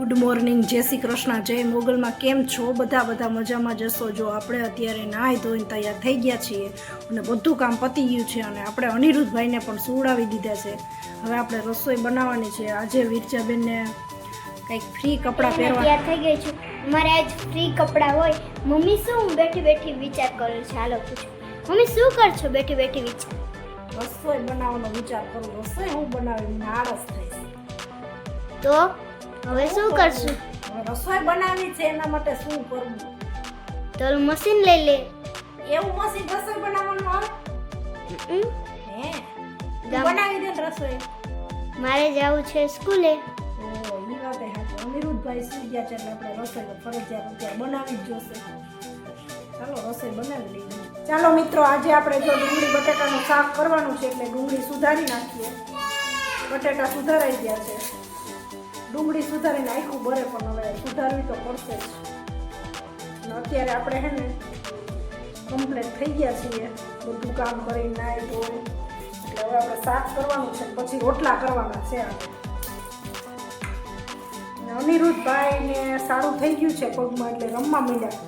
Good morning, જય શ્રી કૃષ્ણ, જય મોગલમાં. કેમ છો બધા મજામાં જશો. જો આપણે અત્યારે નાહી ધોઈને તૈયાર થઈ ગયા છીએ અને બધું કામ પતી ગયું છે અને આપણે અનિરુદ્ધભાઈને પણ સુવડાવી દીધા છે. હવે આપણે રસોઈ બનાવવાની છે. આજે વિરજાબેનને કંઈક ફ્રી કપડાં પહેરવા તૈયાર થઈ ગઈ છું. મારે આજ ફ્રી કપડાં હોય. મમ્મી શું બેઠી બેઠી વિચાર કરો છો? હાલો પૂછો. મમ્મી શું કરશો બેઠી બેઠી વિચાર? રસોઈ બનાવવાનો વિચાર કરું. રસોઈ હું બનાવીને આળસ થાય તો હવે શું કરશું? હવે રસોઈ બનાવવી છે, એના માટે શું કરવું? તો મશીન લઈ લે. એવું મશીન રસોઈ બનાવવાનું આવે? હે બનાવી દે રસોઈ. મારે જવું છે સ્કૂલે. અનિરુદ્ધભાઈ સુઈ ગયા છે એટલે આપણે રસોઈ ફરજિયાત અત્યારે બનાવી જ જોશે. ચાલો રસોઈ બનાવી લઈએ. ચાલો મિત્રો, આજે આપણે જો ડુંગળી બટાકાનું શાક કરવાનું છે એટલે ડુંગળી સુધારી નાખીએ. બટાકા સુધારાઈ ગયા છે. ડુંગળી સુધારીને આખું બરે પણ હવે સુધારવી તો પડશે જ. અને અત્યારે આપણે હે ને કમ્પ્લીટ થઈ ગયા છીએ બધું કામ કરીને નાહી ધોઈ. એટલે હવે આપણે શાક કરવાનું છે, પછી રોટલા કરવાના છે. અનિરુદ્ધભાઈને સારું થઈ ગયું છે પગમાં એટલે રમવા માંડ્યા.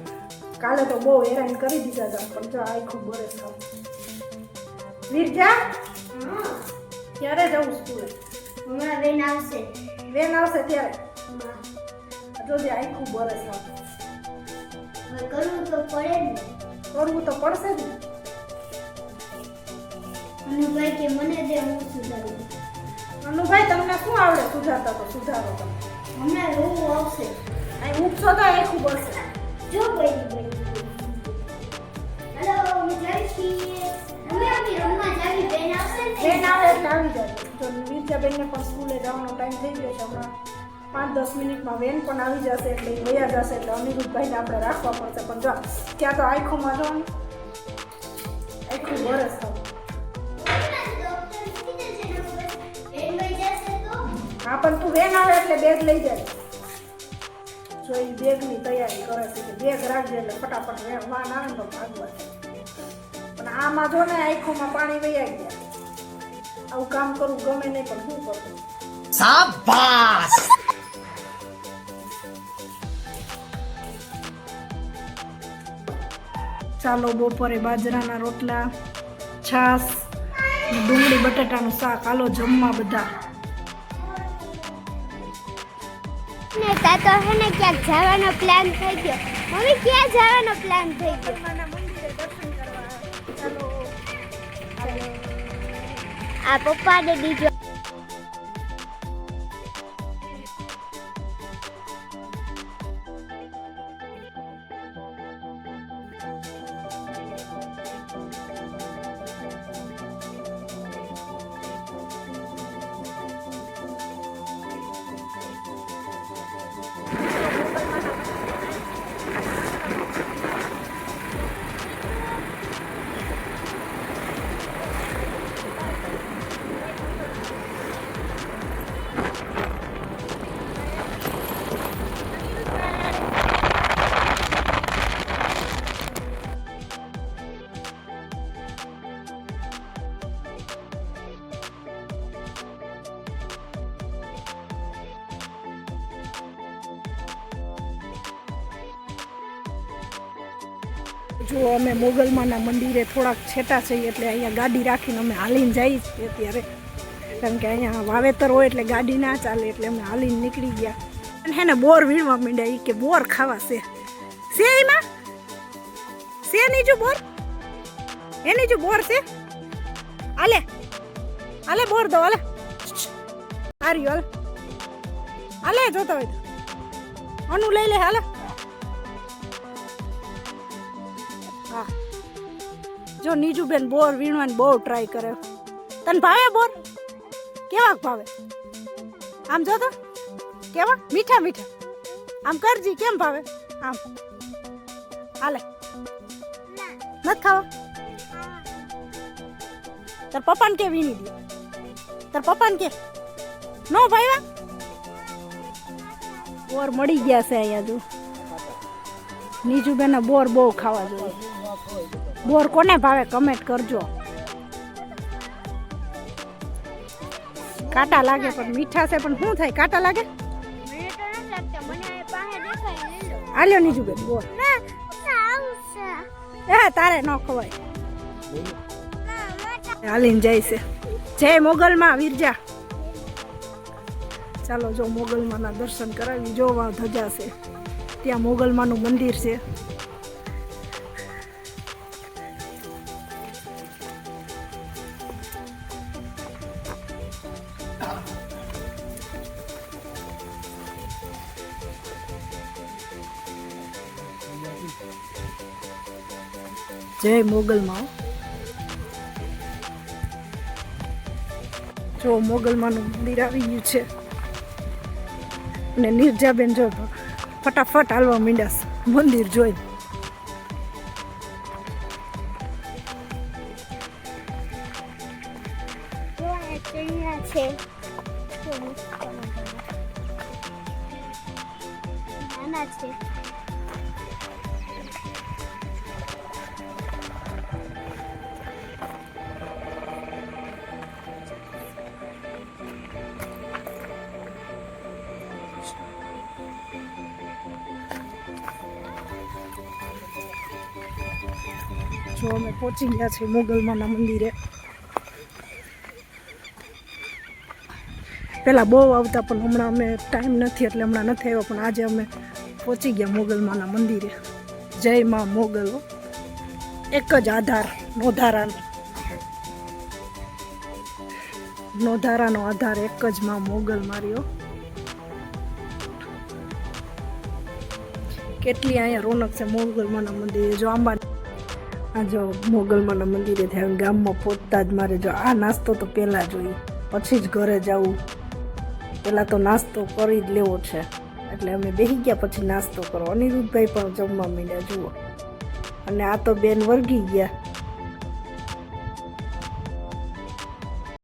કાલે તો બહુ હેરાન કરી દીધા હતા પણ જો આખું બરે થાવ. વીરજા ક્યારે જવું સ્કૂલે? હમણાં બેન આવશે. વેન આવશે ત્યારે જોજે આખું બરે થાવ. હવે કરવું તો પડે ને. કરવું તો પડશે જ ને. અનુભાઈ કે મને દે, હું સુધારું. અનુભાઈ તમને શું આવડે સુધારતા? તો સુધારો તમે. હમણાં રોવું આવશે. અહીં ઉઠશો તો આખું બરશે. જો ભાઈ હેલો, અમે જાય છીએ. અમે રમવા જાવી. બેન આવશે ને? બેન આવે એટલે આવી જાય. તો વિરજાબેનને પણ સ્કૂલે જવાનો ટાઈમ થઈ ગયો છે. હમણાં 5-10 મિનિટમાં વેન પણ આવી જશે એટલે એ વયા જશે. એટલે અનિરુદ્ધભાઈને આપણે રાખવા પડશે. પણ જો ત્યાં તો આખુંમાં જો આખું બરસ થવું. હા પણ તું વેન આવે એટલે બેગ લઈ જાય. જો એ બેગની તૈયારી કરે છે કે બેગ રાખજે એટલે ફટાફટ વાન આવે ને તો ભાગવા. પણ આમાં જો ને આંખોમાં પાણી વહી ગયા. આવું કામ કરવું ગમે નહીં પણ શું કરવું. શાબાશ. ચાલો બપોરે બાજરાના રોટલા, છાશ, ડુંગળી બટાટાનું શાક. હાલો જમવા બધા. ને તાતો હે ને ક્યાંક જવાનો પ્લાન થઈ ગયો. મમ્મી ક્યાં જવાનો પ્લાન થઈ ગયો? મંદિરે દર્શન કરવા. ચાલો આ પપ્પાને દીજો. જો અમે મોગલમાના મંદિરે થોડાક છેટા છીએ એટલે અહીંયા ગાડી રાખીને અમે હાલીને જઈએ છીએ અત્યારે. કારણ કે અહીંયા વાવેતર હોય એટલે ગાડી ના ચાલે એટલે અમે હાલીને નીકળી ગયા. અને હે ને બોર વીણવા માંડ્યા. એ કે બોર ખાવા છે એમાં છે નીચું બોર. એ નીચું બોર છે. હાલે હાલે બોર દો. હાલે હાર્યું હાલે હાલે જોતા હોય તો આનું લઈ લે. હાલે હા જો નીજુબેન બોર વીણવાની બહુ ટ્રાય કરે. તને ભાવે બોર? કેવા ભાવે? આમ જો તો કેવા મીઠા મીઠા. આમ કરજી કેમ ભાવે? આમ હાલે નથી ખાવા? તાર પપ્પાને કે વીણી દે. તાર પપ્પાને કે નો ભાઈ બોર મળી ગયા છે અહીંયા. જો નીજુબેન બોર બહુ ખાવા જોઈએ. બોર કોને ભાવે કમેન્ટ કરજો. કાંટા લાગે પણ મીઠા છે પણ શું થાય? કાંટા લાગે? લાગતા મને આ પાસે દેખાય લીલો આલ્યો નીજુ બેન બોલ ના આવશે તારે ન ખવાય હાલીને જાય છે જય મોગલમાં વીરજા ચાલો જો મોગલમાના દર્શન કરાવી જોવા ધજા છે ત્યાં મોગલમાનું મંદિર છે જય મોગલમાં જો મોગલમાનું મંદિર આવી ગયું છે અને નિર્જાબેન જો ફટાફટ હાલવા માંડ્યા છે મંદિર જોઈ જો આ ચણિયા છે નાના છે જો અમે પહોંચી ગયા છીએ મોગલમાના મંદિરે પહેલાં બહુ આવતા પણ હમણાં અમે ટાઈમ નથી એટલે હમણાં નથી આવ્યા પણ આજે અમે પહોંચી ગયા મોગલમાના મંદિરે જય માં મોગલ એક જ આધાર નોધારાનો આધાર એક જ માં મોગલ માર્યો કેટલી અહીંયા રોનક છે મોગલમાના મંદિરે જો આંબા આ જો મોગલમાના મંદિરે થયા ગામમાં પહોંચતા જ મારે જો આ નાસ્તો તો પહેલાં જોઈએ પછી જ ઘરે જવું પહેલાં તો નાસ્તો કરી જ લેવો છે એટલે અમે બેસી ગયા પછી નાસ્તો કરો અનિરુદ્ધભાઈ પણ જમવા માંડ્યા જુઓ અને આ તો બેન વર્ગી ગયા